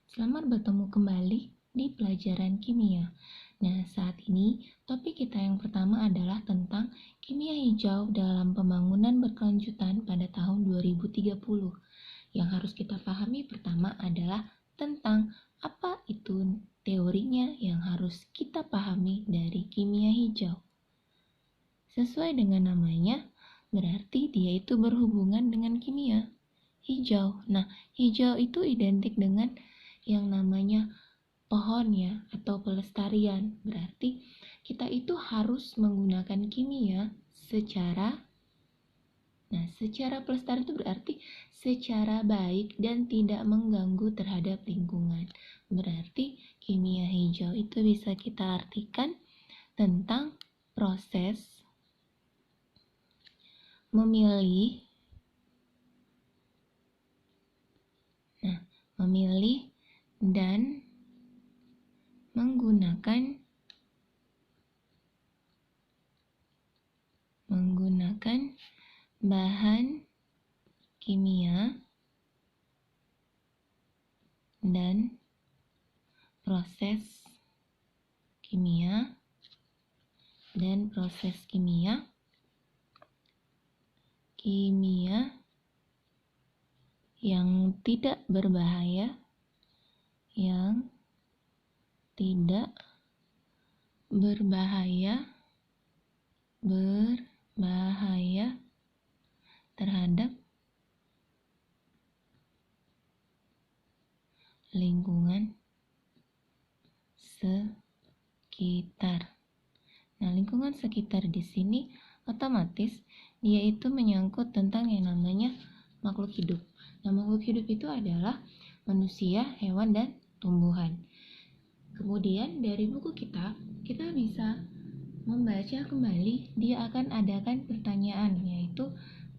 Selamat bertemu kembali di pelajaran kimia. Nah, saat ini topik kita yang pertama adalah tentang kimia hijau dalam pembangunan berkelanjutan pada tahun 2030. Yang harus kita pahami pertama adalah tentang apa itu teorinya yang harus kita pahami dari kimia hijau. Sesuai dengan namanya, berarti dia itu berhubungan dengan kimia hijau. Nah, hijau itu identik dengan yang namanya pohon ya, atau pelestarian. Berarti kita itu harus menggunakan kimia secara pelestarian itu berarti secara baik dan tidak mengganggu terhadap lingkungan. Berarti kimia hijau itu bisa kita artikan tentang proses memilih dan menggunakan bahan kimia dan proses kimia yang tidak berbahaya terhadap lingkungan sekitar. Nah, lingkungan sekitar di sini otomatis dia itu menyangkut tentang yang namanya makhluk hidup. Nah, makhluk hidup itu adalah manusia, hewan, dan tumbuhan. Kemudian dari buku kita bisa membaca kembali, dia akan adakan pertanyaan, yaitu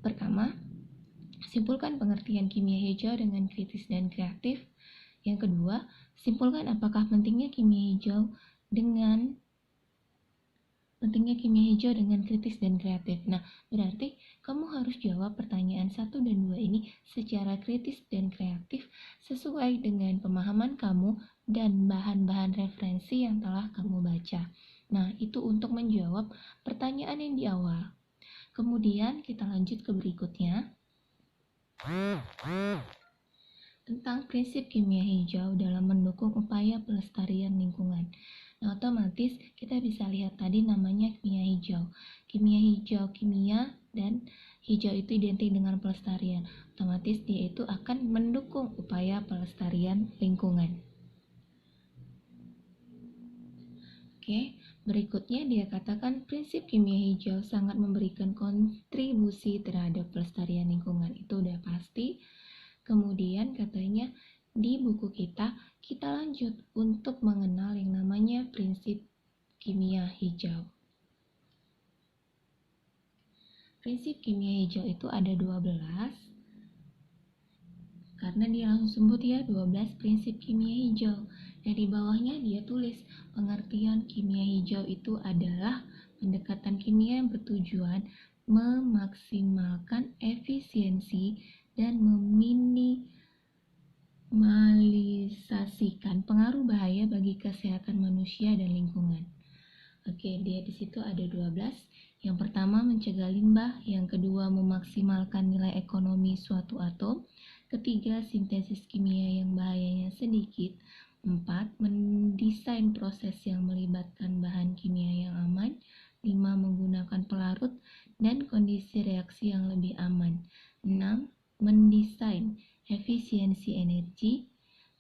pertama, simpulkan pengertian kimia hijau dengan kritis dan kreatif. Yang kedua, simpulkan apakah pentingnya kimia hijau dengan kritis dan kreatif. Nah, berarti kamu harus jawab pertanyaan 1 dan 2 ini secara kritis dan kreatif sesuai dengan pemahaman kamu dan bahan-bahan referensi yang telah kamu baca. Nah, itu untuk menjawab pertanyaan yang di awal. Kemudian kita lanjut ke berikutnya. Tentang prinsip kimia hijau dalam mendukung upaya pelestarian lingkungan. Nah, otomatis kita bisa lihat tadi namanya kimia hijau. Kimia dan hijau itu identik dengan pelestarian. Otomatis dia itu akan mendukung upaya pelestarian lingkungan. Oke, berikutnya dia katakan prinsip kimia hijau sangat memberikan kontribusi terhadap pelestarian lingkungan. Itu udah pasti. Kemudian katanya di buku kita lanjut untuk mengenal yang namanya prinsip kimia hijau. Prinsip kimia hijau itu ada 12, karena dia langsung sebut ya 12 prinsip kimia hijau. Dari bawahnya dia tulis pengertian kimia hijau itu adalah pendekatan kimia yang bertujuan memaksimalkan efisiensi dan meminimalisasikan pengaruh bahaya bagi kesehatan manusia dan lingkungan. Oke, dia di situ ada 12. Yang pertama mencegah limbah, yang kedua memaksimalkan nilai ekonomi suatu atom, ketiga sintesis kimia yang bahayanya sedikit, 4 mendesain proses yang melibatkan bahan kimia yang aman, 5 menggunakan pelarut dan kondisi reaksi yang lebih aman, 6 mendesain efisiensi energi,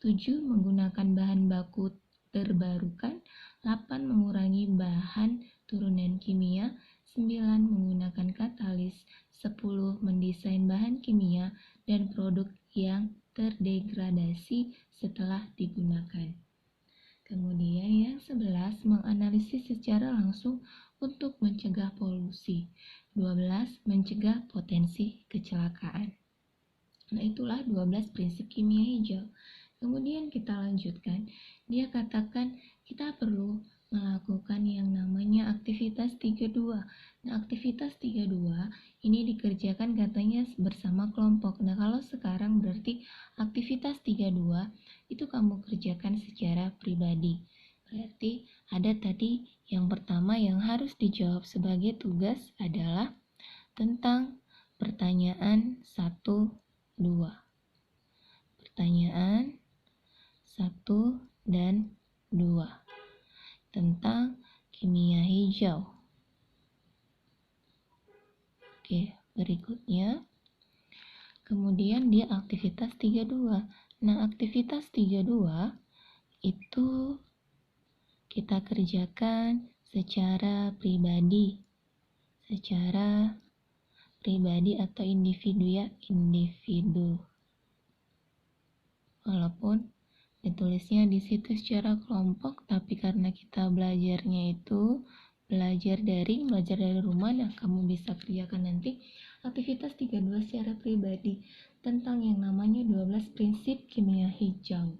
7 menggunakan bahan baku terbarukan, 8 mengurangi bahan turunan kimia, 9 menggunakan katalis, 10 mendesain bahan kimia dan produk yang terdegradasi setelah digunakan. Kemudian yang 11 menganalisis secara langsung untuk mencegah polusi. 12 mencegah potensi kecelakaan. Nah, itulah 12 prinsip kimia hijau. Kemudian kita lanjutkan, dia katakan kita perlu melakukan yang namanya aktivitas 32. Nah, aktivitas 32 ini dikerjakan katanya bersama kelompok. Nah, kalau sekarang berarti aktivitas 32 itu kamu kerjakan secara pribadi. Berarti ada tadi yang pertama yang harus dijawab sebagai tugas adalah tentang pertanyaan 1, 2. Pertanyaan 1 dan 2 tentang kimia hijau. Oke, berikutnya. Kemudian dia aktivitas 32. Nah, aktivitas 32 itu kita kerjakan secara pribadi. Secara pribadi atau individu ya, individu. Walaupun ditulisnya di situ secara kelompok, tapi karena kita belajarnya itu belajar dari rumah, nah kamu bisa kerjakan nanti aktivitas 32 secara pribadi tentang yang namanya 12 prinsip kimia hijau.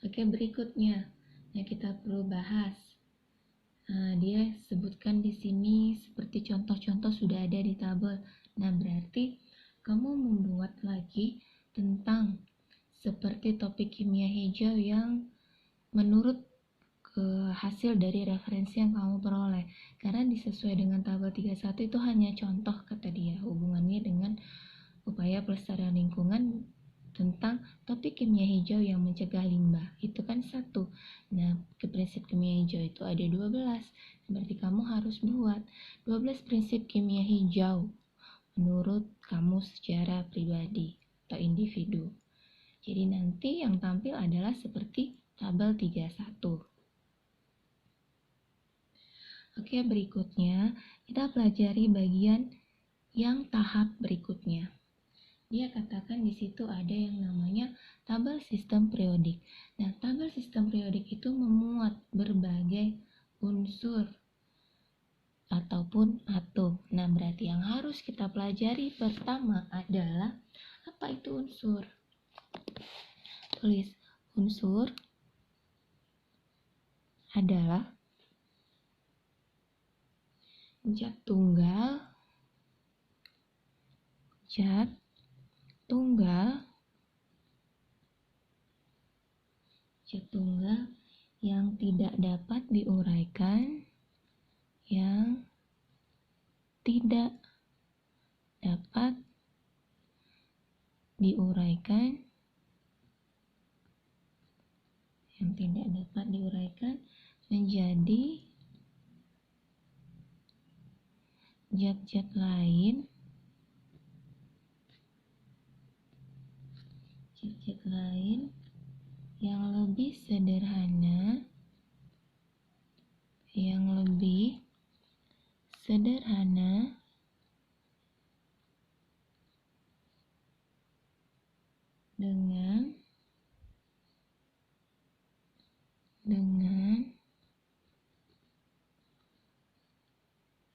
Oke, berikutnya. Nah, kita perlu bahas. Dia sebutkan di sini seperti contoh-contoh sudah ada di tabel. Nah, berarti kamu membuat lagi tentang seperti topik kimia hijau yang menurut hasil dari referensi yang kamu peroleh. Karena disesuai dengan tabel 31 itu hanya contoh kata dia, hubungannya dengan upaya pelestarian lingkungan tentang topik kimia hijau yang mencegah limbah. Itu kan satu. Nah, ke prinsip kimia hijau itu ada 12. Berarti kamu harus buat 12 prinsip kimia hijau menurut kamu secara pribadi atau individu. Jadi nanti yang tampil adalah seperti tabel 31. Oke, berikutnya kita pelajari bagian yang tahap berikutnya. Dia katakan di situ ada yang namanya tabel sistem periodik. Nah, tabel sistem periodik itu memuat berbagai unsur ataupun atom. Nah, berarti yang harus kita pelajari pertama adalah apa itu unsur? Tulis, unsur adalah zat tunggal yang tidak dapat diuraikan, yang tidak dapat diuraikan menjadi zat-zat lain yang lebih sederhana dengan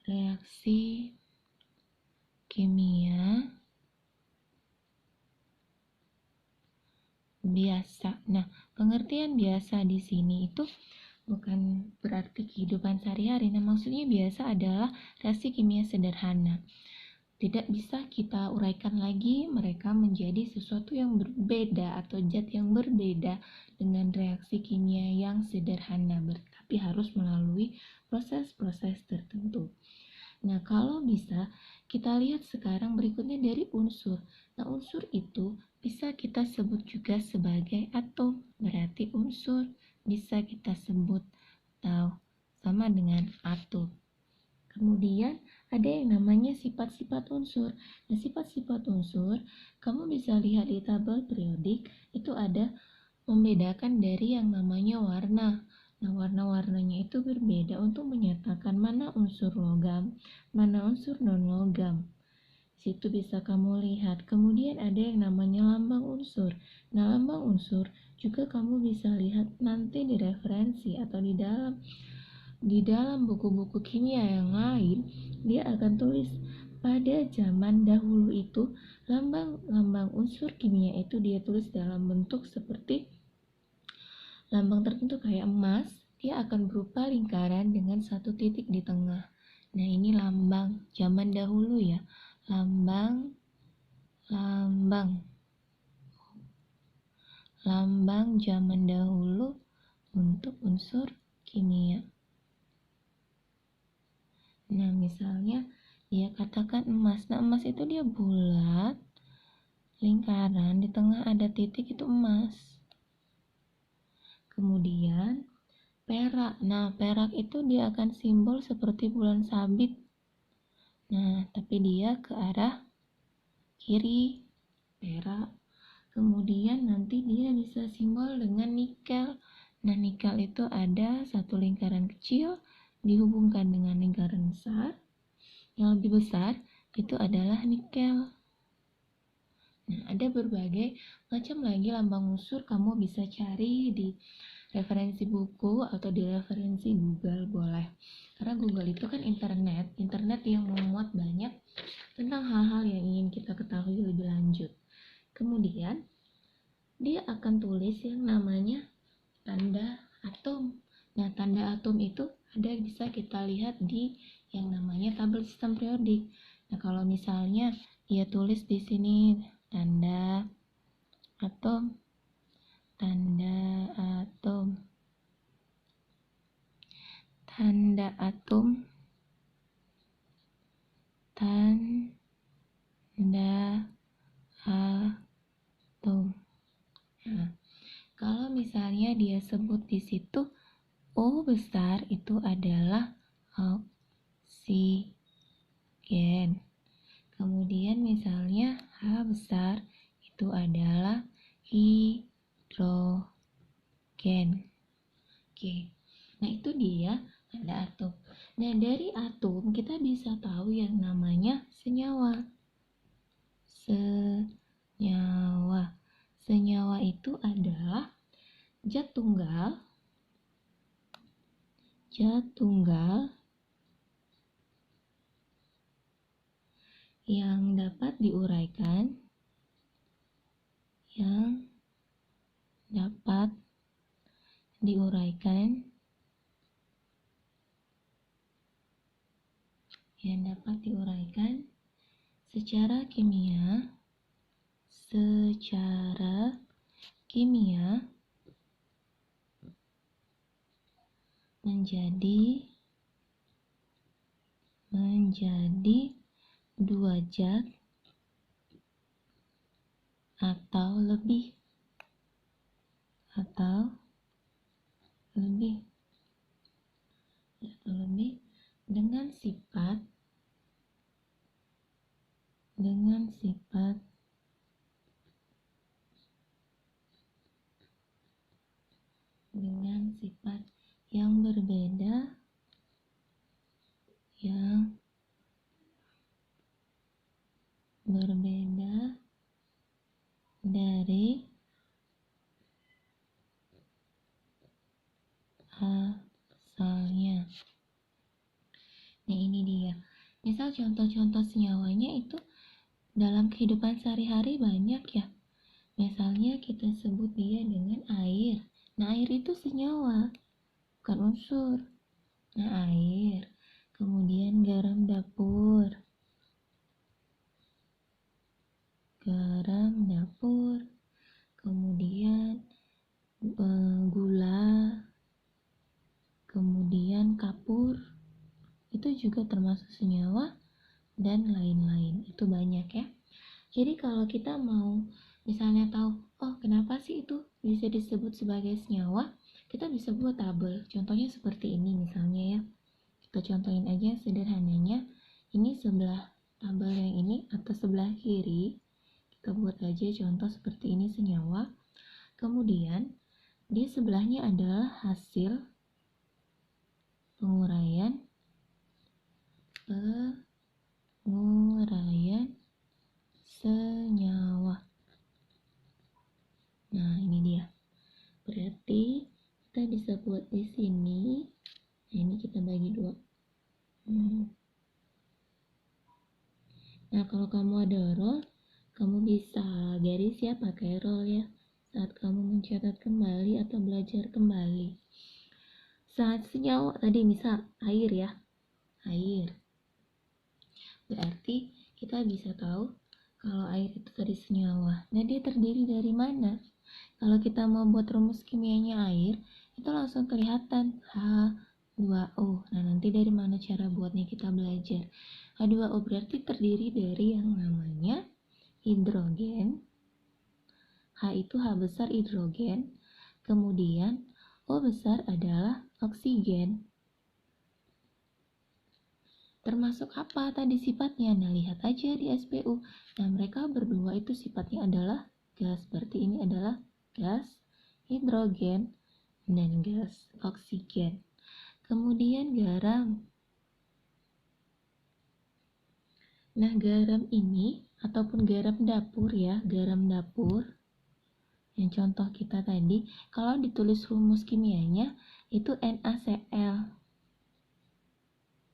reaksi kimia biasa. Nah, pengertian biasa di sini itu bukan berarti kehidupan sehari-hari. Nah, maksudnya biasa adalah reaksi kimia sederhana. Tidak bisa kita uraikan lagi mereka menjadi sesuatu yang berbeda atau zat yang berbeda dengan reaksi kimia yang sederhana, tapi harus melalui proses-proses tertentu. Nah, kalau bisa kita lihat sekarang berikutnya dari unsur. Nah, unsur itu bisa kita sebut juga sebagai atom. Berarti unsur bisa kita sebut atau sama dengan atom. Kemudian ada yang namanya sifat-sifat unsur. Nah, sifat-sifat unsur kamu bisa lihat di tabel periodik itu ada membedakan dari yang namanya warna. Nah, warna-warnanya itu berbeda untuk menyatakan mana unsur logam, mana unsur non-logam. Situ bisa kamu lihat. Kemudian ada yang namanya lambang unsur. Nah, lambang unsur juga kamu bisa lihat nanti di referensi atau di dalam buku-buku kimia yang lain, dia akan tulis pada zaman dahulu itu lambang unsur kimia itu dia tulis dalam bentuk seperti lambang tertentu kayak emas, dia akan berupa lingkaran dengan satu titik di tengah. Nah, ini lambang zaman dahulu ya. Lambang zaman dahulu untuk unsur kimia. Nah, misalnya dia katakan emas. Nah, emas itu dia bulat, lingkaran, di tengah ada titik, itu emas. Kemudian perak. Nah, perak itu dia akan simbol seperti bulan sabit. Nah, tapi dia ke arah kiri, perak. Kemudian nanti dia bisa simbol dengan nikel. Nah, nikel itu ada satu lingkaran kecil dihubungkan dengan lingkaran besar. Yang lebih besar itu adalah nikel. Nah, ada berbagai macam lagi lambang unsur, kamu bisa cari di referensi buku atau di referensi Google boleh. Karena Google itu kan internet yang memuat banyak tentang hal-hal yang ingin kita ketahui lebih lanjut. Kemudian, dia akan tulis yang namanya tanda atom. Nah, tanda atom itu bisa kita lihat di yang namanya tabel sistem periodik. Nah, kalau misalnya dia tulis di sini tanda atom, tanda atom, tanda atom, tanda atom. Nah, kalau misalnya dia sebut di situ O besar itu adalah oksigen. Kemudian misalnya H besar itu adalah hidrogen. Oke. Nah, itu dia tanda atom. Nah, dari atom kita bisa tahu yang namanya senyawa. Senyawa itu adalah zat tunggal yang dapat diuraikan secara kimia menjadi dua zat atau lebih dengan sifat yang berbeda dari asalnya. Nah, ini dia. Misal contoh-contoh senyawanya itu dalam kehidupan sehari-hari banyak ya. Misalnya kita sebut dia dengan air. Nah, air itu senyawa, bukan unsur. Nah, air. Kemudian garam dapur. Kemudian gula. Kemudian kapur. Itu juga termasuk senyawa dan lain-lain. Itu banyak ya. Jadi kalau kita mau misalnya tahu, oh kenapa sih itu bisa disebut sebagai senyawa, kita bisa buat tabel. Contohnya seperti ini misalnya ya. Kita contohin aja sederhananya. Ini sebelah tabel yang ini atau sebelah kiri. Kita buat aja contoh seperti ini senyawa. Kemudian di sebelahnya adalah hasil penguraian senyawa. Nah, ini dia. Berarti kita bisa buat di sini. Nah, ini kita bagi dua. saya pakai roll ya saat kamu mencatat kembali atau belajar kembali. Saat senyawa tadi misal air ya, air. Berarti kita bisa tahu kalau air itu tadi senyawa. Nah, dia terdiri dari mana? Kalau kita mau buat rumus kimianya air, itu langsung kelihatan H2O. Nah, nanti dari mana cara buatnya kita belajar. H2O berarti terdiri dari yang namanya hidrogen. H itu H besar hidrogen. Kemudian O besar adalah oksigen. Termasuk apa tadi sifatnya? Nah, lihat aja di SPU. Nah, mereka berdua itu sifatnya adalah gas. Berarti ini adalah gas hidrogen dan gas oksigen. Kemudian garam. Nah, garam ini ataupun garam dapur ya, garam dapur. Yang contoh kita tadi, kalau ditulis rumus kimianya itu NaCl.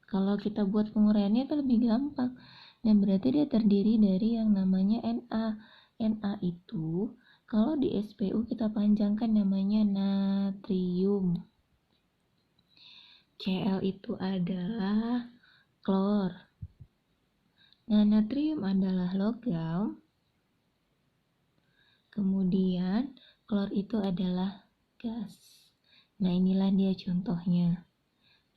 Kalau kita buat penguraiannya itu lebih gampang. Dan berarti dia terdiri dari yang namanya Na. Na itu kalau di SPU kita panjangkan namanya natrium. Cl itu adalah klor. Nah, natrium adalah logam. Kemudian klor itu adalah gas. Nah, inilah dia contohnya.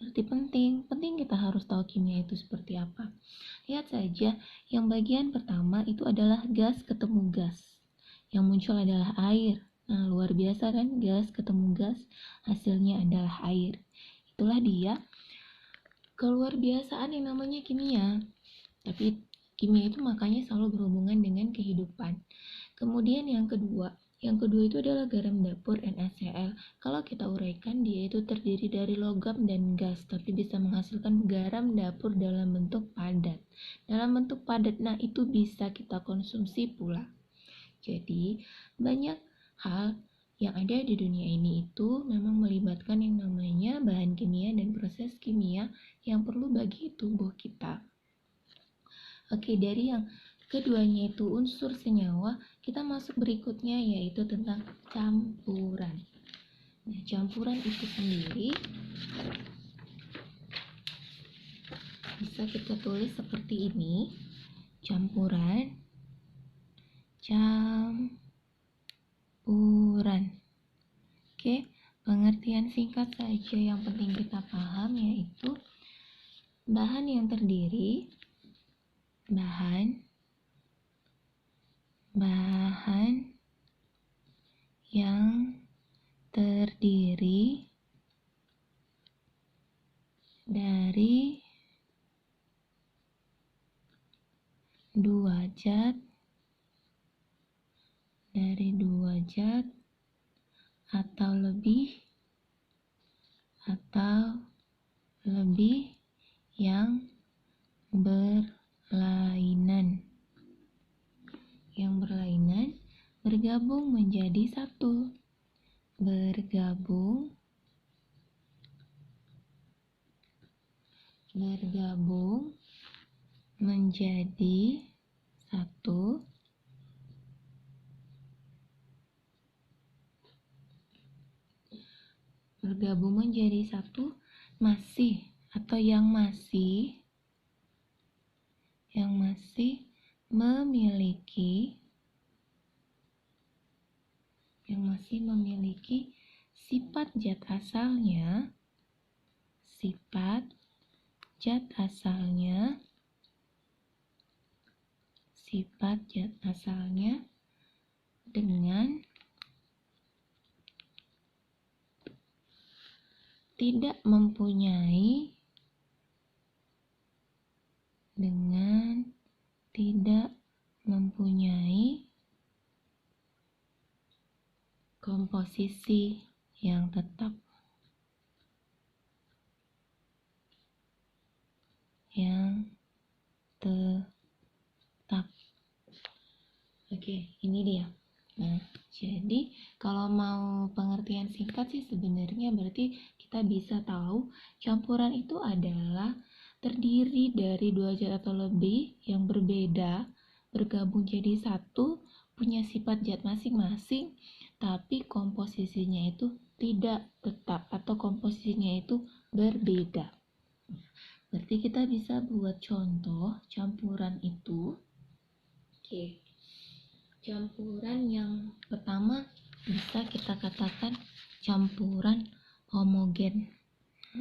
Berarti penting kita harus tahu kimia itu seperti apa. Lihat saja, yang bagian pertama itu adalah gas ketemu gas. Yang muncul adalah air. Nah, luar biasa kan, gas ketemu gas, hasilnya adalah air. Itulah dia keluar biasaan yang namanya kimia. Tapi kimia itu makanya selalu berhubungan dengan kehidupan. Kemudian yang kedua itu adalah garam dapur NaCl. Kalau kita uraikan, dia itu terdiri dari logam dan gas, tapi bisa menghasilkan garam dapur dalam bentuk padat. Dalam bentuk padat, nah itu bisa kita konsumsi pula. Jadi, banyak hal yang ada di dunia ini itu memang melibatkan yang namanya bahan kimia dan proses kimia yang perlu bagi tubuh kita. Oke, dari yang keduanya itu unsur senyawa, kita masuk berikutnya yaitu tentang campuran. Nah, campuran itu sendiri bisa kita tulis seperti ini. Campuran. Oke, pengertian singkat saja yang penting kita paham yaitu bahan yang terdiri bahan yang terdiri dari dua zat atau lebih yang berlainan bergabung menjadi satu. Bergabung menjadi satu. Bergabung menjadi satu masih atau yang masih memiliki sifat zat asalnya dengan tidak mempunyai komposisi yang tetap. Oke, ini dia. Nah, jadi kalau mau pengertian singkat sih sebenarnya berarti kita bisa tahu campuran itu adalah terdiri dari dua zat atau lebih yang berbeda bergabung jadi satu, punya sifat zat masing-masing, tapi komposisinya itu tidak tetap atau komposisinya itu berbeda. Berarti kita bisa buat contoh campuran itu. Oke. Campuran yang pertama bisa kita katakan campuran homogen.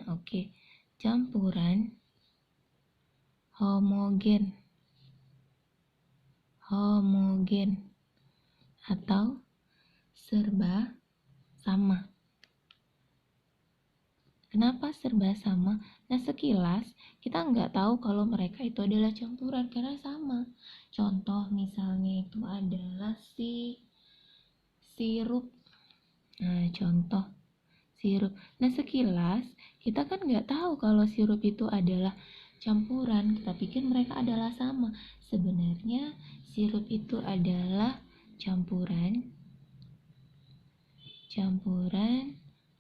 Oke. Campuran homogen atau serba sama. Kenapa serba sama? Nah, sekilas kita nggak tahu kalau mereka itu adalah campuran karena sama. Contoh misalnya itu adalah sirup. Nah, contoh sirup. Nah, sekilas kita kan nggak tahu kalau sirup itu adalah campuran. Kita pikir mereka adalah sama. Sebenarnya sirup itu adalah campuran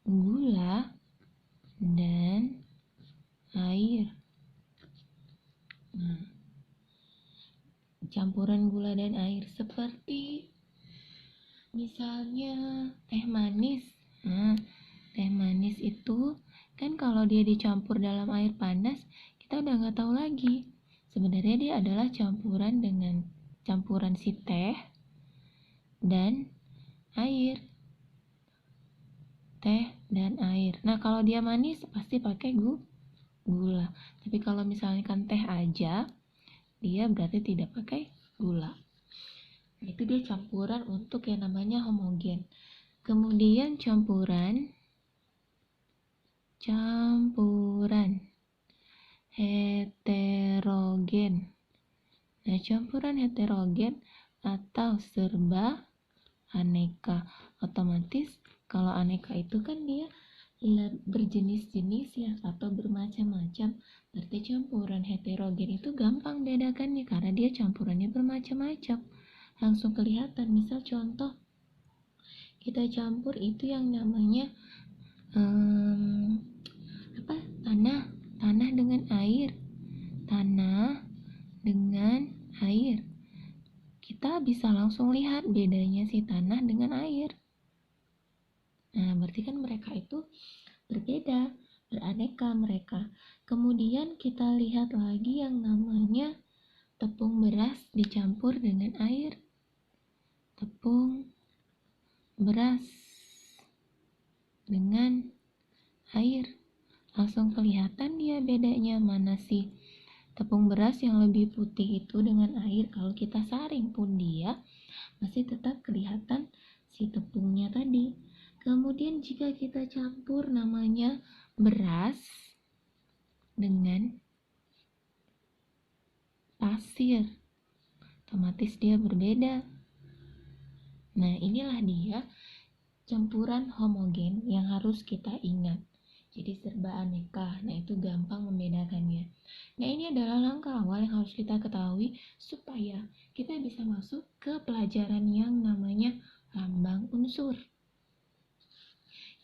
gula dan air. Nah, campuran gula dan air seperti misalnya teh manis. Nah, teh manis itu kan kalau dia dicampur dalam air panas, kita udah nggak tahu lagi. Sebenarnya dia adalah campuran si teh dan air. Teh dan air. Nah, kalau dia manis pasti pakai gula. Tapi kalau misalkan teh aja, dia berarti tidak pakai gula. Nah, itu dia campuran untuk yang namanya homogen. Kemudian campuran heterogen. Nah, campuran heterogen atau serba aneka. Otomatis kalau aneka itu kan dia berjenis-jenis ya atau bermacam-macam. Berarti campuran heterogen itu gampang bedakannya karena dia campurannya bermacam-macam. Langsung kelihatan. Misal contoh kita campur itu yang namanya tanah dengan air. Kita bisa langsung lihat bedanya si tanah dengan air. Nah, berarti kan mereka itu berbeda, beraneka mereka. Kemudian kita lihat lagi yang namanya tepung beras dicampur dengan air. Tepung beras dengan air. Langsung kelihatan dia bedanya mana sih tepung beras yang lebih putih itu dengan air. Kalau kita saring pun dia masih tetap kelihatan si tepungnya tadi. Kemudian jika kita campur namanya beras dengan pasir, otomatis dia berbeda. Nah, inilah dia campuran homogen yang harus kita ingat. Jadi serba aneka. Nah, itu gampang membedakannya. Nah, ini adalah langkah awal yang harus kita ketahui supaya kita bisa masuk ke pelajaran yang namanya lambang unsur.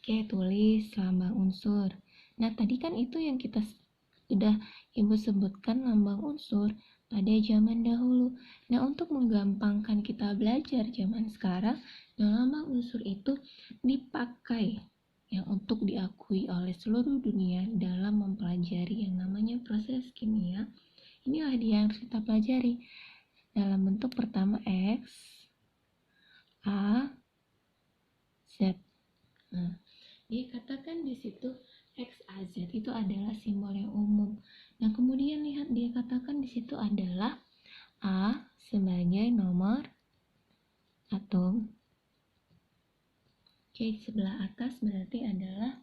Oke, tulis lambang unsur. Nah, tadi kan itu yang kita sudah Ibu sebutkan lambang unsur pada zaman dahulu. Nah, untuk menggampangkan kita belajar zaman sekarang, nah lambang unsur itu dipakai yang untuk diakui oleh seluruh dunia dalam mempelajari yang namanya proses kimia. Inilah dia yang harus kita pelajari dalam bentuk pertama X, A, Z. Nah, dikatakan di situ X, A, Z itu adalah simbol yang umum. Nah, kemudian lihat dia katakan di situ adalah A sebagai nomor atom. Oke, sebelah atas berarti adalah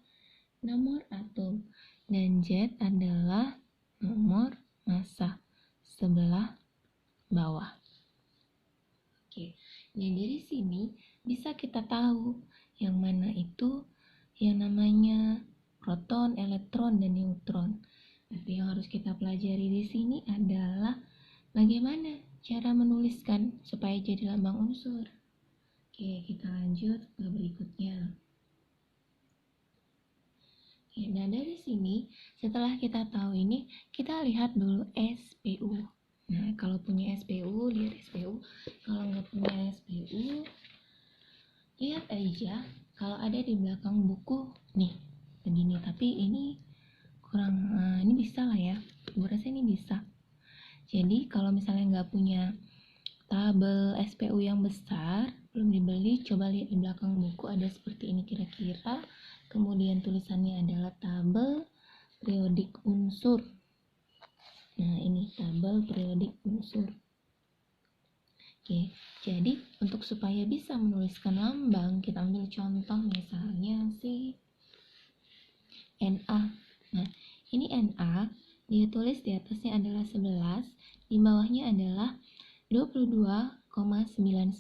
nomor atom dan Z adalah nomor massa sebelah bawah. Oke, nah dari sini bisa kita tahu yang mana itu yang namanya proton, elektron, dan neutron. Tapi yang harus kita pelajari di sini adalah bagaimana cara menuliskan supaya jadi lambang unsur. Oke, kita lanjut ke berikutnya. Oke, nah dari sini setelah kita tahu ini, kita lihat dulu SPU. Nah, kalau punya SPU, lihat SPU. Kalau nggak punya SPU, lihat aja. Kalau ada di belakang buku, nih, begini. Tapi ini kurang, ini bisa lah ya. Gue rasa ini bisa. Jadi, kalau misalnya nggak punya tabel SPU yang besar, belum dibeli, coba lihat di belakang buku ada seperti ini kira-kira. Kemudian tulisannya adalah tabel periodik unsur. Nah, ini tabel periodik unsur. Oke, jadi untuk supaya bisa menuliskan lambang, kita ambil contoh misalnya si Na. Nah, ini Na, dia tulis di atasnya adalah 11, di bawahnya adalah 22,99.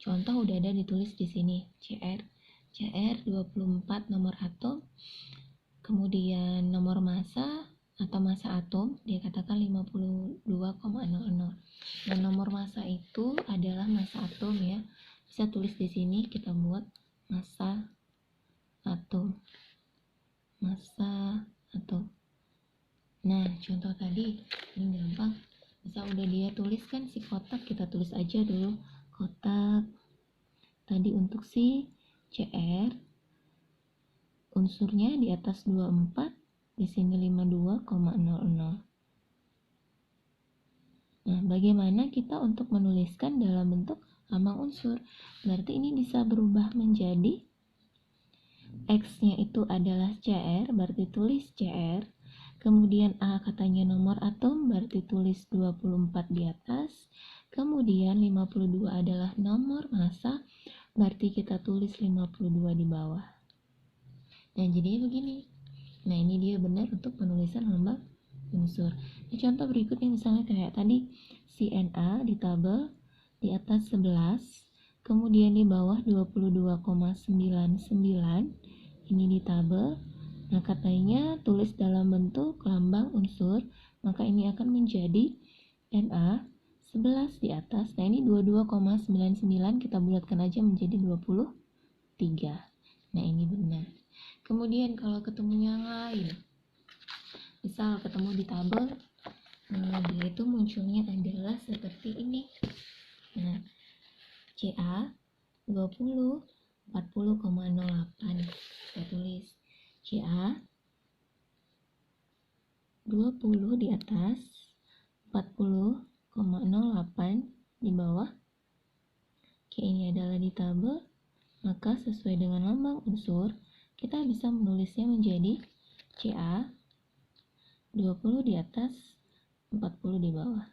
Contoh udah ada ditulis di sini, CR 24 nomor atom, kemudian nomor massa atau massa atom dia katakan 52,00. Dan nomor massa itu adalah massa atom ya. Bisa tulis di sini, kita buat massa atom. Massa atom. Nah, contoh tadi ini gampang. Bisa udah dia tuliskan si kotak, kita tulis aja dulu kotak. Tadi untuk si CR unsurnya di atas 24, di sini 52,00. Nah, bagaimana kita untuk menuliskan dalam bentuk lambang unsur? Berarti ini bisa berubah menjadi X-nya itu adalah CR, berarti tulis CR. Kemudian A katanya nomor atom, berarti tulis 24 di atas. Kemudian 52 adalah nomor massa, berarti kita tulis 52 di bawah. Nah, jadinya begini. Nah, ini dia benar untuk penulisan lambang unsur. Nah, contoh berikutnya misalnya kayak tadi si Na di tabel di atas 11, kemudian di bawah 22,99, ini di tabel. Nah, katanya tulis dalam bentuk lambang unsur, maka ini akan menjadi Na 11 di atas. Nah, ini 22,99 kita bulatkan aja menjadi 23. Nah, ini benar. Kemudian kalau ketemu yang lain, misal ketemu di tabel, dia itu munculnya adalah seperti ini. Nah, CA 20 40,08, kita tulis CA 20 di atas, 40,08 di bawah. Oke, ini adalah di tabel, maka sesuai dengan lambang unsur kita bisa menulisnya menjadi CA 20 di atas, 40 di bawah.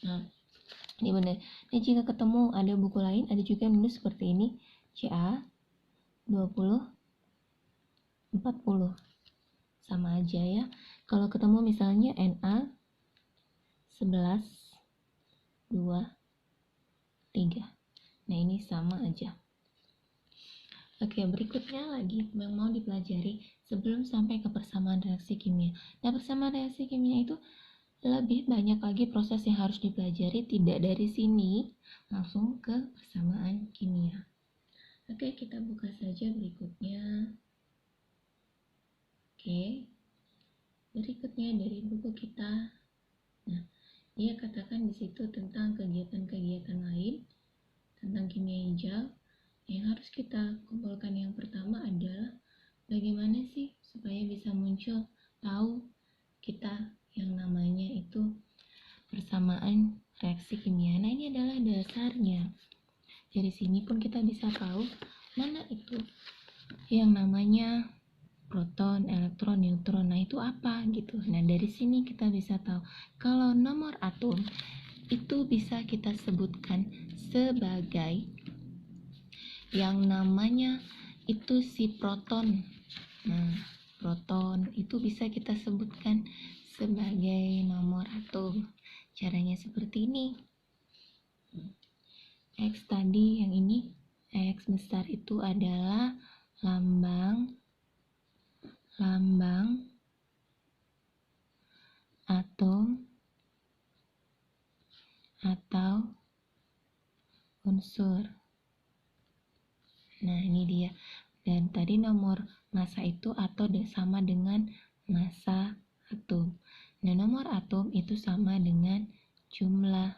Nah, ini benar. Nah, jika ketemu ada buku lain, ada juga yang menulis seperti ini, CA 20 40. Sama aja ya. Kalau ketemu misalnya NA 11 2 3. Nah, ini sama aja. Oke, berikutnya lagi yang mau dipelajari sebelum sampai ke persamaan reaksi kimia. Nah, persamaan reaksi kimia itu lebih banyak lagi proses yang harus dipelajari, tidak dari sini langsung ke persamaan kimia. Oke, kita buka saja berikutnya. Oke, berikutnya dari buku kita. Nah, dia katakan di situ tentang kegiatan-kegiatan lain tentang kimia hijau. Yang harus kita kumpulkan yang pertama adalah bagaimana sih supaya bisa muncul tahu kita yang namanya itu persamaan reaksi kimia. Nah, ini adalah dasarnya. Dari sini pun kita bisa tahu mana itu yang namanya proton, elektron, neutron. Nah, itu apa gitu. Nah, dari sini kita bisa tahu kalau nomor atom itu bisa kita sebutkan sebagai yang namanya itu si proton. Nah, proton itu bisa kita sebutkan sebagai nomor atom. Caranya seperti ini. X tadi yang ini, X besar itu adalah lambang atom atau unsur. Nah, ini dia. Dan tadi nomor massa itu atau sama dengan massa atom. Nah, nomor atom itu sama dengan jumlah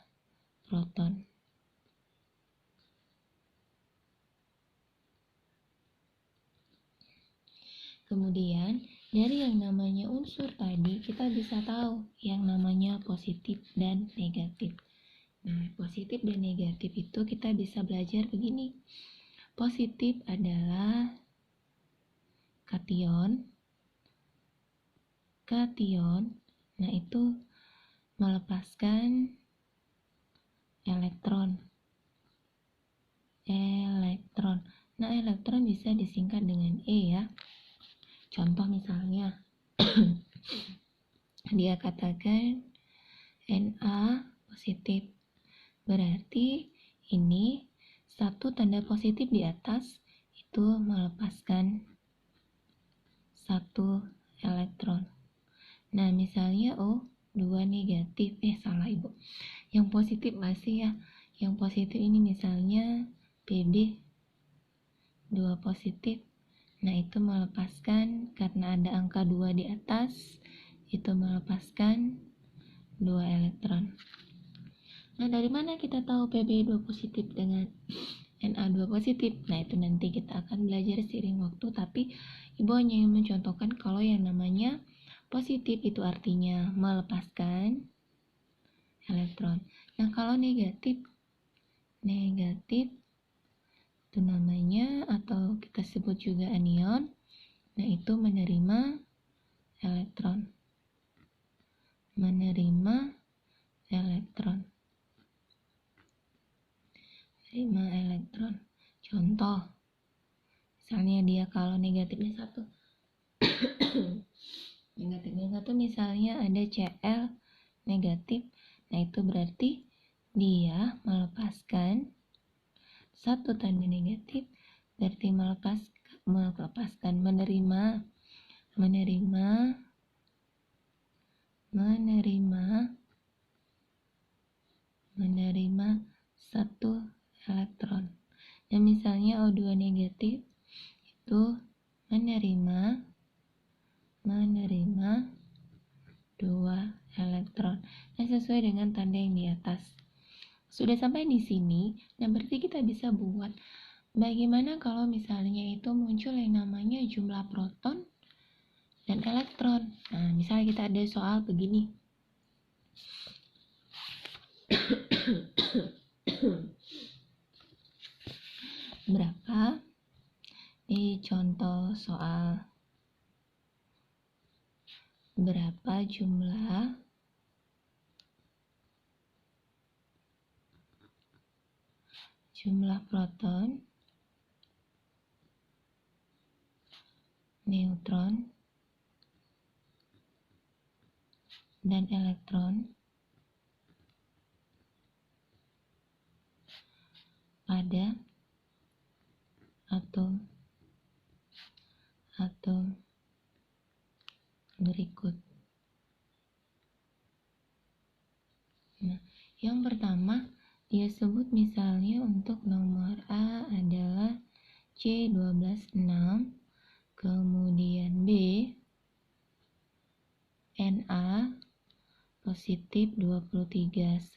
proton. Kemudian, dari yang namanya unsur tadi, kita bisa tahu yang namanya positif dan negatif. Nah, positif dan negatif itu kita bisa belajar begini. Positif adalah kation. Nah itu melepaskan elektron. Nah, elektron bisa disingkat dengan E ya. Contoh misalnya, dia katakan Na positif. Berarti ini satu tanda positif di atas itu melepaskan satu elektron. Nah, misalnya O2 negatif. Salah Ibu. Yang positif masih ya. Yang positif ini misalnya Pb 2 positif. Nah, itu melepaskan karena ada angka 2 di atas, itu melepaskan 2 elektron. Nah, dari mana kita tahu Pb 2 positif dengan Na2 positif? Nah, itu nanti kita akan belajar seiring waktu, tapi Ibu hanya mencontohkan kalau yang namanya positif itu artinya melepaskan elektron. Nah, kalau negatif itu namanya, atau kita sebut juga anion. Nah, itu menerima elektron. Contoh, misalnya dia kalau negatifnya 1. Negatifnya 1 misalnya ada Cl negatif. Nah, itu berarti dia melepaskan satu tanda negatif, berarti menerima satu elektron. Dan misalnya O2 negatif itu menerima 2 elektron. Nah, sesuai dengan tanda yang di atas. Sudah sampai di sini, nah berarti kita bisa buat bagaimana kalau misalnya itu muncul yang namanya jumlah proton dan elektron. Nah, misalnya kita ada soal begini. Berapa? Ini contoh soal. Berapa jumlah proton, neutron, dan elektron pada atom berikut. Nah, yang pertama dia sebut misalnya untuk nomor A adalah C12,6, kemudian B Na positif 23,11.